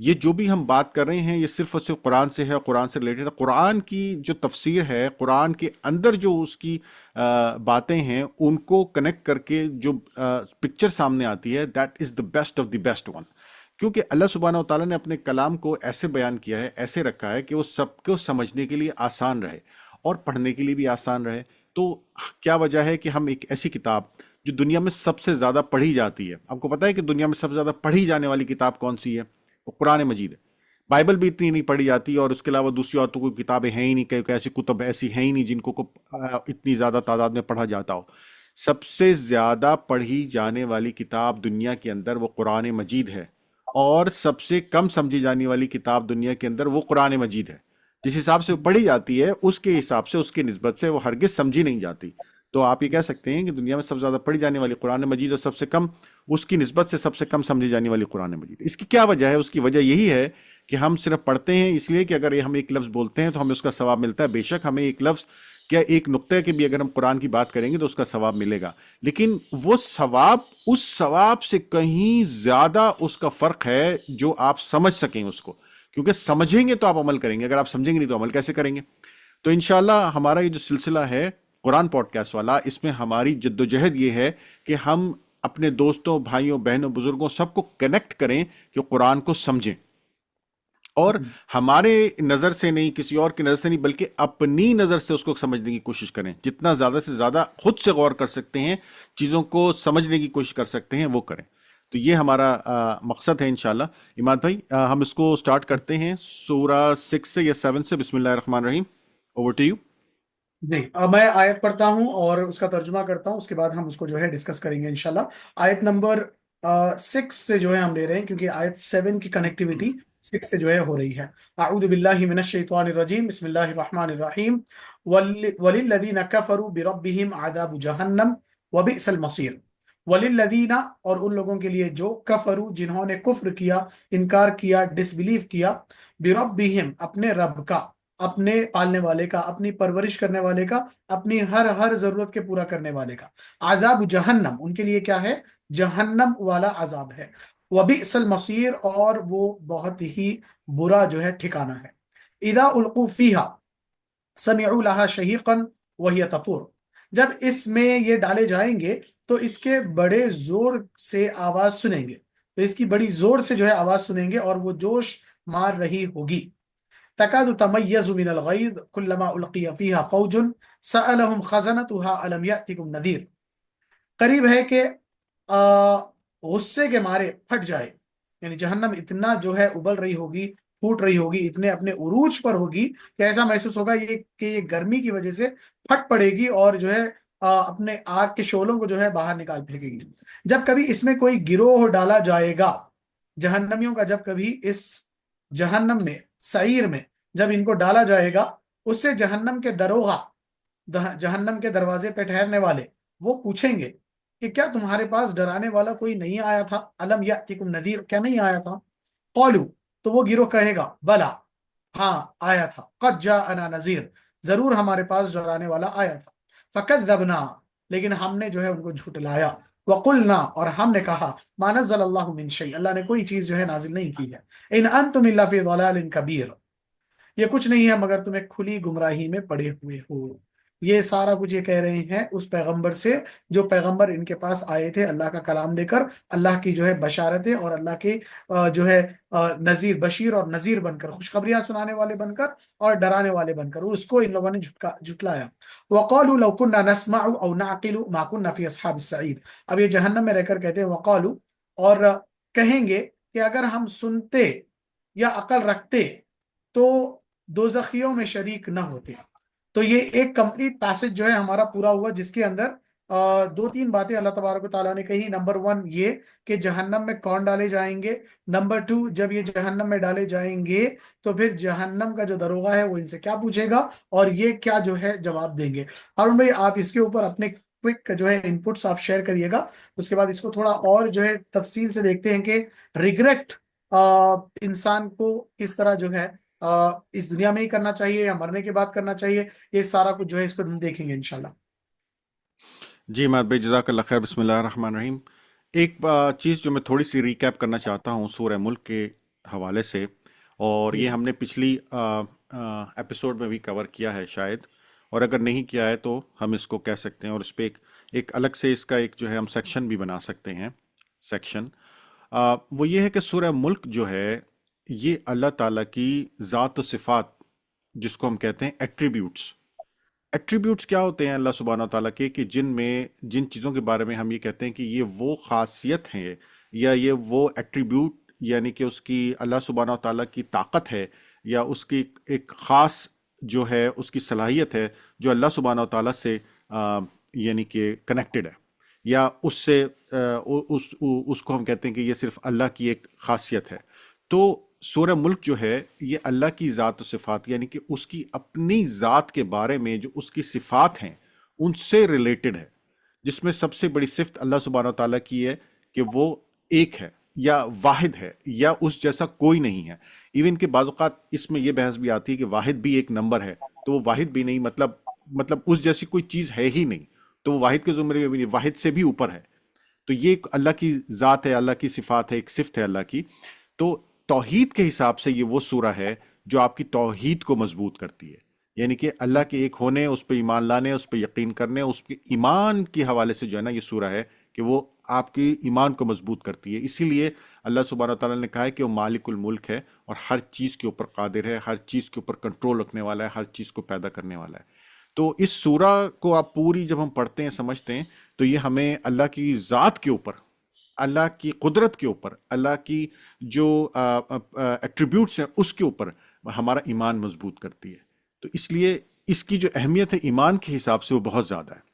یہ جو بھی ہم بات کر رہے ہیں یہ صرف اور صرف قرآن سے ہے، قرآن سے ریلیٹڈ ہے۔ قرآن کی جو تفسیر ہے، قرآن کے اندر جو اس کی باتیں ہیں ان کو کنیکٹ کر کے جو پکچر سامنے آتی ہے، that is the best of the best one. کیونکہ اللہ سبحانہ و تعالیٰ نے اپنے کلام کو ایسے بیان کیا ہے، ایسے رکھا ہے کہ وہ سب کو سمجھنے کے لیے آسان رہے اور پڑھنے کے لیے بھی آسان رہے۔ تو کیا وجہ ہے کہ ہم ایک ایسی کتاب جو دنیا میں سب سے زیادہ پڑھی جاتی ہے، آپ کو پتہ ہے کہ دنیا میں سب سے زیادہ پڑھی جانے والی کتاب کون سی ہے؟ وہ قرآن مجید ہے۔ بائبل بھی اتنی نہیں پڑھی جاتی، اور اس کے علاوہ دوسری اور تو کوئی کتابیں ہیں ہی نہیں، کہ ایسی کتب ایسی ہیں ہی نہیں جن کو اتنی زیادہ تعداد میں پڑھا جاتا ہو۔ سب سے زیادہ پڑھی جانے والی کتاب دنیا کے اندر وہ قرآن مجید ہے، اور سب سے کم سمجھی جانے والی کتاب دنیا کے اندر وہ قرآن مجید ہے۔ جس حساب سے وہ پڑھی جاتی ہے اس کے حساب سے، اس کی نسبت سے وہ ہرگز سمجھی نہیں جاتی۔ تو آپ یہ کہہ سکتے ہیں کہ دنیا میں سب سے زیادہ پڑھی جانے والی قرآن مجید، اور سب سے کم اس کی نسبت سے سب سے کم سمجھی جانے والی قرآن مجید۔ اس کی کیا وجہ ہے؟ اس کی وجہ یہی ہے کہ ہم صرف پڑھتے ہیں اس لیے کہ اگر ہم ایک لفظ بولتے ہیں تو ہمیں اس کا ثواب ملتا ہے۔ بے شک ہمیں ایک لفظ کیا ایک نقطے کے بھی اگر ہم قرآن کی بات کریں گے تو اس کا ثواب ملے گا، لیکن وہ ثواب اس ثواب سے کہیں زیادہ اس کا فرق ہے جو آپ سمجھ سکیں اس کو، کیونکہ سمجھیں گے تو آپ عمل کریں گے، اگر آپ سمجھیں گے نہیں تو عمل کیسے کریں گے؟ تو انشاءاللہ ہمارا یہ جو سلسلہ ہے قرآن پوڈ کاسٹ والا، اس میں ہماری جدوجہد یہ ہے کہ ہم اپنے دوستوں، بھائیوں، بہنوں، بزرگوں سب کو کنیکٹ کریں کہ قرآن کو سمجھیں، اور ہمارے نظر سے نہیں، کسی اور کی نظر سے نہیں، بلکہ اپنی نظر سے اس کو سمجھنے کی کوشش کریں۔ جتنا زیادہ سے زیادہ خود سے غور کر سکتے ہیں، چیزوں کو سمجھنے کی کوشش کر سکتے ہیں، وہ کریں۔ تو یہ ہمارا مقصد ہے انشاءاللہ۔ اماد بھائی، ہم اس کو سٹارٹ کرتے ہیں سورہ 6 سے یا 7 سے۔ بسم اللہ الرحمن الرحیم، اوور ٹو یو۔ جی، اب میں آیت پڑھتا ہوں اور اس کا ترجمہ کرتا ہوں، اس کے بعد ہم اس کو جو ہے ڈسکس کریں گے انشاءاللہ۔ آیت نمبر 6 سے جو ہے ہم لے رہے ہیں، کیونکہ آیت 7 کی کنیکٹیوٹی 6 سے جو ہے ہو رہی ہے۔ اعوذ باللہ من الشیطان الرجیم، بسم اللہ الرحمن الرحیم۔ وَلِلَّذِينَ كَفَرُوا بِرَبِّهِمْ عَذَابُ جَهَنَّمَ وَبِئْسَ الْمَصِيرُ۔ وَلِلَّذِينَ، اور ان لوگوں کے لیے جو کفروا، جنہوں نے کفر کیا، انکار کیا، ڈس بلیو کیا، بربہم، اپنے رب کا، اپنے پالنے والے کا، اپنی پرورش کرنے والے کا، اپنی ہر ضرورت کے پورا کرنے والے کا۔ عذاب جہنم، ان کے لیے کیا ہے؟ جہنم والا عذاب ہے۔ وبئس المصیر، اور وہ بہت ہی برا جو ہے ٹھکانہ ہے۔ اذا القوا فیہا سمعوا لہا شہیقا وہی تفور، جب اس میں یہ ڈالے جائیں گے تو اس کے بڑے زور سے آواز سنیں گے، تو اس کی بڑی زور سے جو ہے آواز سنیں گے، اور وہ جوش مار رہی ہوگی۔ تکاد تمیز من الغیظ کلما القی فیہا فوج سألہم خزنتها الم یأتکم نذیر، قریب ہے کہ غصے کے مارے پھٹ جائے، یعنی جہنم اتنا جو ہے ابل رہی ہوگی، پھوٹ رہی ہوگی، اتنے اپنے عروج پر ہوگی کہ ایسا محسوس ہوگا یہ کہ یہ گرمی کی وجہ سے پھٹ پڑے گی، اور جو ہے اپنے آگ کے شعلوں کو جو ہے باہر نکال پھینکے گی۔ جب کبھی اس میں کوئی گروہ ڈالا جائے گا، جہنمیوں کا جب کبھی اس جہنم میں، سعیر میں جب ان کو ڈالا جائے گا، اس سے جہنم کے دروغہ، جہنم کے دروازے پہ ٹھہرنے والے، وہ پوچھیں گے کہ کیا تمہارے پاس ڈرانے والا کوئی نہیں آیا تھا؟ الم یاتکم نذیر، کیا نہیں آیا تھا؟ قالو، تو وہ گروہ کہے گا بلا، ہاں آیا تھا، قد جاءنا نذیر، ضرور ہمارے پاس ڈرانے والا آیا تھا۔ فکذبنا، لیکن ہم نے جو ہے ان کو جھٹلایا۔ وقلنا، اور ہم نے کہا ما نزل اللہ من شیء، اللہ نے کوئی چیز جو ہے نازل نہیں کی ہے۔ ان انتم الا فی ضلال کبیر، یہ کچھ نہیں ہے مگر تمہیں کھلی گمراہی میں پڑے ہوئے ہو۔ یہ سارا کچھ یہ کہہ رہے ہیں اس پیغمبر سے جو پیغمبر ان کے پاس آئے تھے اللہ کا کلام لے کر، اللہ کی جو ہے بشارتیں اور اللہ کے جو ہے نذیر، بشیر اور نذیر بن کر، خوشخبریاں سنانے والے بن کر اور ڈرانے والے بن کر، اس کو ان لوگوں نے جھٹلایا۔ وقالوا لو كنا نسمع او نعقل ما كنا في اصحاب السعير، اب یہ جہنم میں رہ کر کہتے ہیں وقالوا، اور کہیں گے کہ اگر ہم سنتے یا عقل رکھتے تو دوزخیوں میں شریک نہ ہوتے۔ تو یہ ایک کمپلیٹ پیسج جو ہے ہمارا پورا ہوا، جس کے اندر دو تین باتیں اللہ تبارک و تعالیٰ نے کہی۔ نمبر 1 یہ کہ جہنم میں کون ڈالے جائیں گے، نمبر 2 جب یہ جہنم میں ڈالے جائیں گے تو پھر جہنم کا جو دروغہ ہے وہ ان سے کیا پوچھے گا، اور یہ کیا جو ہے جواب دیں گے۔ ہارون بھائی، آپ اس کے اوپر اپنے کوئک جو ہے انپٹس آپ شیئر کریے گا، اس کے بعد اس کو تھوڑا اور جو ہے تفصیل سے دیکھتے ہیں کہ ریگریٹ انسان کو کس طرح جو ہے اس دنیا میں ہی کرنا چاہیے یا مرنے کے بعد کرنا چاہیے۔ یہ سارا کچھ جو ہے اس کو ہم دیکھیں گے انشاءاللہ۔ جی اماد بھائی، جزاک اللہ خیر۔ بسم اللہ الرحمن الرحیم۔ ایک چیز جو میں تھوڑی سی ریکیپ کرنا چاہتا ہوں سورہ ملک کے حوالے سے، اور جی یہ ہم نے پچھلی ایپیسوڈ میں بھی کور کیا ہے شاید، اور اگر نہیں کیا ہے تو ہم اس کو کہہ سکتے ہیں، اور اس پہ ایک الگ سے اس کا ایک جو ہے ہم سیکشن بھی بنا سکتے ہیں، سیکشن وہ یہ ہے کہ سورہ ملک جو ہے یہ اللہ تعالیٰ کی ذات و صفات، جس کو ہم کہتے ہیں ایٹریبیوٹس. ایٹریبیوٹس کیا ہوتے ہیں اللہ سبحانہ و تعالیٰ کے، کہ جن چیزوں کے بارے میں ہم یہ کہتے ہیں کہ یہ وہ خاصیت ہے، یا یہ وہ ایٹریبیوٹ، یعنی کہ اس کی اللہ سبحانہ و تعالیٰ کی طاقت ہے، یا اس کی ایک خاص جو ہے اس کی صلاحیت ہے جو اللہ سبحانہ و تعالیٰ سے یعنی کہ کنیکٹڈ ہے، یا اس سے اس کو ہم کہتے ہیں کہ یہ صرف اللہ کی ایک خاصیت ہے. تو سورہ ملک جو ہے یہ اللہ کی ذات و صفات، یعنی کہ اس کی اپنی ذات کے بارے میں جو اس کی صفات ہیں ان سے ریلیٹڈ ہے، جس میں سب سے بڑی صفت اللہ سبحانہ و تعالیٰ کی ہے کہ وہ ایک ہے، یا واحد ہے، یا اس جیسا کوئی نہیں ہے. ایون کہ بعض اوقات اس میں یہ بحث بھی آتی ہے کہ واحد بھی ایک نمبر ہے، تو وہ واحد بھی نہیں، مطلب اس جیسی کوئی چیز ہے ہی نہیں، تو وہ واحد کے زمرے میں بھی نہیں، واحد سے بھی اوپر ہے. تو یہ ایک اللہ کی ذات ہے، اللہ کی صفات ہے، ایک صفت ہے اللہ کی. تو توحید کے حساب سے یہ وہ سورہ ہے جو آپ کی توحید کو مضبوط کرتی ہے، یعنی کہ اللہ کے ایک ہونے، اس پہ ایمان لانے، اس پہ یقین کرنے، اس کے ایمان کے حوالے سے جو ہے نا یہ سورہ ہے کہ وہ آپ کی ایمان کو مضبوط کرتی ہے. اسی لیے اللہ سبحانہ تعالیٰ نے کہا ہے کہ وہ مالک الملک ہے، اور ہر چیز کے اوپر قادر ہے، ہر چیز کے اوپر کنٹرول رکھنے والا ہے، ہر چیز کو پیدا کرنے والا ہے. تو اس سورہ کو آپ پوری جب ہم پڑھتے ہیں، سمجھتے ہیں، تو یہ ہمیں اللہ کی ذات کے اوپر، اللہ کی قدرت کے اوپر، اللہ کی جو ایٹریبیوٹس ہیں اس کے اوپر ہمارا ایمان مضبوط کرتی ہے. تو اس لیے اس کی جو اہمیت ہے ایمان کے حساب سے وہ بہت زیادہ ہے.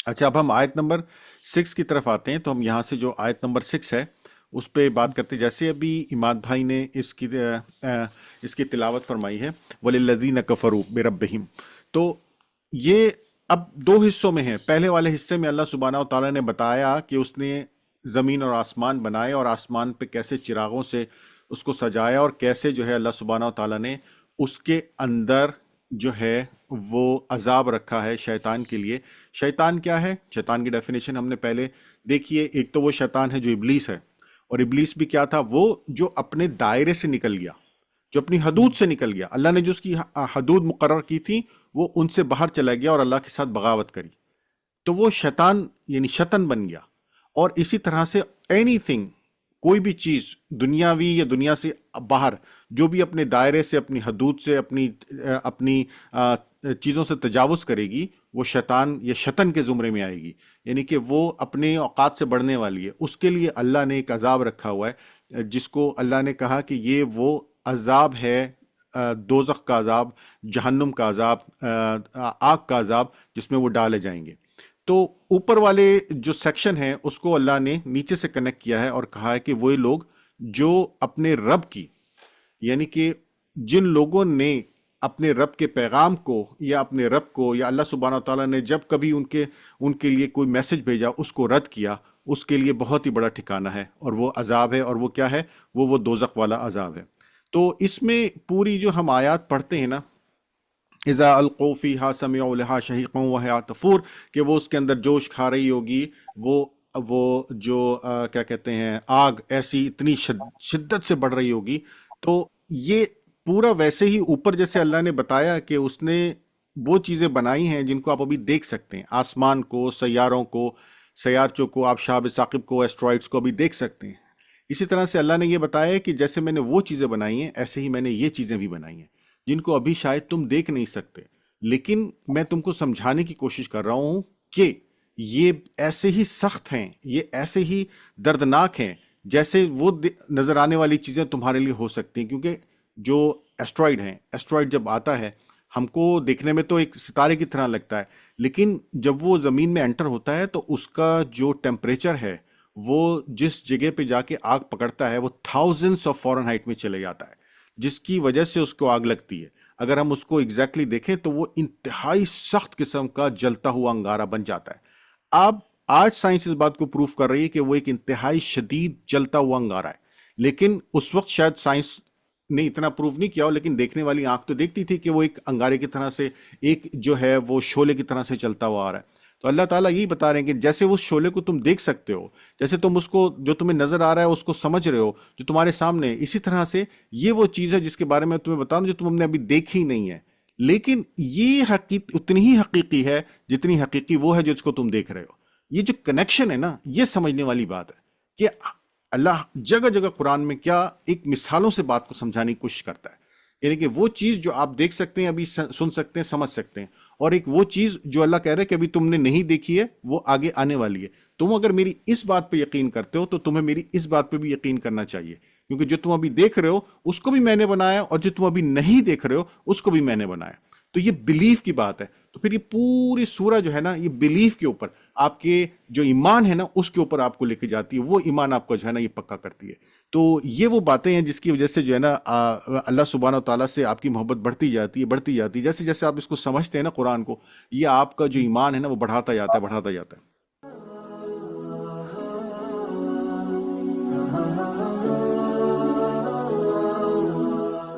اچھا، اب ہم آیت نمبر 6 کی طرف آتے ہیں. تو ہم یہاں سے جو آیت نمبر 6 ہے اس پہ بات کرتے ہیں. جیسے ابھی اماد بھائی نے اس کی تلاوت فرمائی ہے، وَلِلَّذِينَ كَفَرُوا بِرَبِّهِمْ. تو یہ اب دو حصوں میں ہے. پہلے والے حصے میں اللہ سبحانہ و تعالیٰ نے بتایا کہ اس نے زمین اور آسمان بنائے، اور آسمان پہ کیسے چراغوں سے اس کو سجایا، اور کیسے جو ہے اللہ سبحانہ و تعالیٰ نے اس کے اندر جو ہے وہ عذاب رکھا ہے شیطان کے لیے. شیطان کیا ہے؟ شیطان کی ڈیفینیشن ہم نے پہلے دیکھیے. ایک تو وہ شیطان ہے جو ابلیس ہے، اور ابلیس بھی کیا تھا؟ وہ جو اپنے دائرے سے نکل گیا، جو اپنی حدود سے نکل گیا. اللہ نے جو اس کی حدود مقرر کی تھی وہ ان سے باہر چلا گیا اور اللہ کے ساتھ بغاوت کری. تو وہ شیطان یعنی شیطان بن گیا. اور اسی طرح سے اینی تھنگ، کوئی بھی چیز دنیاوی یا دنیا سے باہر جو بھی اپنے دائرے سے، اپنی حدود سے، اپنی چیزوں سے تجاوز کرے گی، وہ شیطان یا شیطان کے زمرے میں آئے گی. یعنی کہ وہ اپنے اوقات سے بڑھنے والی ہے. اس کے لیے اللہ نے ایک عذاب رکھا ہوا ہے، جس کو اللہ نے کہا کہ یہ وہ عذاب ہے، دوزخ کا عذاب، جہنم کا عذاب، آگ کا عذاب، جس میں وہ ڈالے جائیں گے. تو اوپر والے جو سیکشن ہے اس کو اللہ نے نیچے سے کنیکٹ کیا ہے اور کہا ہے کہ وہ لوگ جو اپنے رب کی، یعنی کہ جن لوگوں نے اپنے رب کے پیغام کو یا اپنے رب کو یا اللہ سبحانہ تعالیٰ نے جب کبھی ان کے لیے کوئی میسج بھیجا اس کو رد کیا، اس کے لیے بہت ہی بڑا ٹھکانہ ہے، اور وہ عذاب ہے. اور وہ کیا ہے؟ وہ دوزخ والا عذاب ہے. تو اس میں پوری جو ہم آیات پڑھتے ہیں نا، اذا القوا فیہا سمعوا لہا شہیقا وہی تفور، کہ وہ اس کے اندر جوش کھا رہی ہوگی، وہ جو کیا کہتے ہیں، آگ ایسی اتنی شدت سے بڑھ رہی ہوگی. تو یہ پورا ویسے ہی اوپر جیسے اللہ نے بتایا کہ اس نے وہ چیزیں بنائی ہیں جن کو آپ ابھی دیکھ سکتے ہیں، آسمان کو، سیاروں کو، سیارچوں کو، آبشاب ثاقب کو، ایسٹرائڈس کو ابھی دیکھ سکتے ہیں. اسی طرح سے اللہ نے یہ بتایا کہ جیسے میں نے وہ چیزیں بنائی ہیں ایسے ہی میں نے یہ چیزیں بھی بنائی ہیں جن کو ابھی شاید تم دیکھ نہیں سکتے، لیکن میں تم کو سمجھانے کی کوشش کر رہا ہوں کہ یہ ایسے ہی سخت ہیں، یہ ایسے ہی دردناک ہیں جیسے وہ نظر آنے والی چیزیں تمہارے لیے ہو سکتی ہیں. کیونکہ جو ایسٹرائڈ ہیں، ایسٹرائڈ جب آتا ہے ہم کو دیکھنے میں تو ایک ستارے کی طرح لگتا ہے، لیکن جب وہ زمین میں انٹر ہوتا ہے تو اس کا جو ٹیمپریچر ہے، وہ جس جگہ پہ جا کے آگ پکڑتا ہے وہ تھاؤزنڈس آف فارن ہائٹ میں چلے جاتا ہے، جس کی وجہ سے اس کو آگ لگتی ہے. اگر ہم اس کو ایگزیکٹلی دیکھیں تو وہ انتہائی سخت قسم کا جلتا ہوا انگارہ بن جاتا ہے. اب آج سائنس اس بات کو پروف کر رہی ہے کہ وہ ایک انتہائی شدید جلتا ہوا انگارہ ہے، لیکن اس وقت شاید سائنس نے اتنا پروف نہیں کیا ہو، لیکن دیکھنے والی آنکھ تو دیکھتی تھی کہ وہ ایک انگارے کی طرح سے، ایک جو ہے وہ شعلے کی طرح سے چلتا ہوا آ رہا ہے. تو اللہ تعالیٰ یہی بتا رہے ہیں کہ جیسے اس شعلے کو تم دیکھ سکتے ہو، جیسے تم اس کو جو تمہیں نظر آ رہا ہے اس کو سمجھ رہے ہو جو تمہارے سامنے، اسی طرح سے یہ وہ چیز ہے جس کے بارے میں تمہیں بتا رہا ہوں جو تم نے ابھی دیکھی نہیں ہے، لیکن یہ حقیقی اتنی ہی حقیقی ہے جتنی حقیقی وہ ہے جو اس کو تم دیکھ رہے ہو۔ یہ جو کنیکشن ہے نا، یہ سمجھنے والی بات ہے کہ اللہ جگہ جگہ قرآن میں کیا ایک مثالوں سے بات کو سمجھانے کی کوشش کرتا ہے، یعنی کہ وہ چیز جو آپ دیکھ سکتے ہیں، ابھی سن سکتے ہیں، سمجھ سکتے ہیں، اور ایک وہ چیز جو اللہ کہہ رہا ہے کہ ابھی تم نے نہیں دیکھی ہے، وہ آگے آنے والی ہے۔ تم اگر میری اس بات پہ یقین کرتے ہو تو تمہیں میری اس بات پہ بھی یقین کرنا چاہیے، کیونکہ جو تم ابھی دیکھ رہے ہو اس کو بھی میں نے بنایا، اور جو تم ابھی نہیں دیکھ رہے ہو اس کو بھی میں نے بنایا۔ تو یہ بلیف کی بات ہے۔ تو پھر یہ پوری سورہ جو ہے نا، یہ بلیف کے اوپر، آپ کے جو ایمان ہے نا اس کے اوپر آپ کو لے کے جاتی ہے، وہ ایمان آپ کو جو ہے نا یہ پکا کرتی ہے۔ تو یہ وہ باتیں ہیں جس کی وجہ سے جو ہے نا اللہ سبحانہ و تعالیٰ سے آپ کی محبت بڑھتی جاتی ہے، بڑھتی جاتی ہے۔ جیسے جیسے آپ اس کو سمجھتے ہیں نا قرآن کو، یہ آپ کا جو ایمان ہے نا وہ بڑھاتا جاتا ہے، بڑھاتا جاتا ہے۔